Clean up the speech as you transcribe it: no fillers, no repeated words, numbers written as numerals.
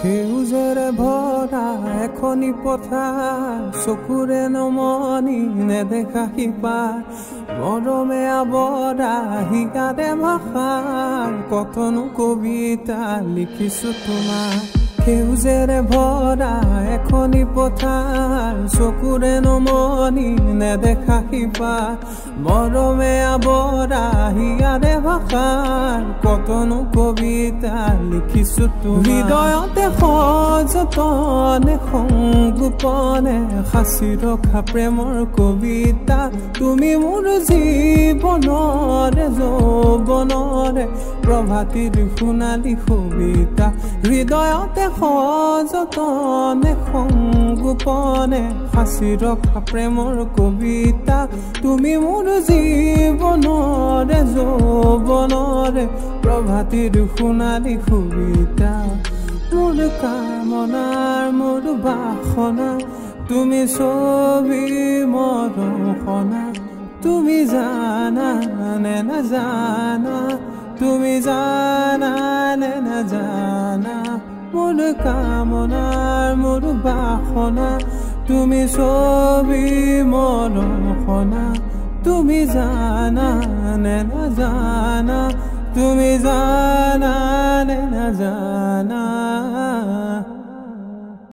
সেউজেৰে ভৰা এখনি পথাৰ চকুৰে নমনি নেদেখা সিপাৰ মৰমে আৱৰা হিকাৰে ভাষাৰ কতনো কবিতা লিখিছো তোমাৰ সেউজেৰে ভৰা এখনি পথাৰ চকুৰে নমনি নেদেখা সিপাৰ মৰমে আৱৰা হিকাৰে ভাষাৰ কতনো কবিতা লিখিছো তোমাৰ হৃদয়তে সযতনে সংগোপনে সাঁচি ৰখা প্ৰেমৰ কবিতা তুমি মোৰ জীৱনৰে যৌৱনৰে প্ৰভাতিৰ সোণালী কবিতা হৃদয়তে সযতনে সংগোপনে সাঁচি ৰখা প্ৰেমৰ কবিতা তুমি মোৰ জীৱনৰে যৌৱনৰে প্ৰভাতিৰ সোণালী কবিতা মোৰ কামনাৰ মোৰ বাসনা তুমি ছবি মৰমখনা তুমি জানা নে নাজানা তুমি জানা নে নাজানা মোৰ কামনাৰ মোৰ বাসনা তুমি ছবি মৰমখনা তুমি জানা নে নাজানা তুমি জানা নে নাজানা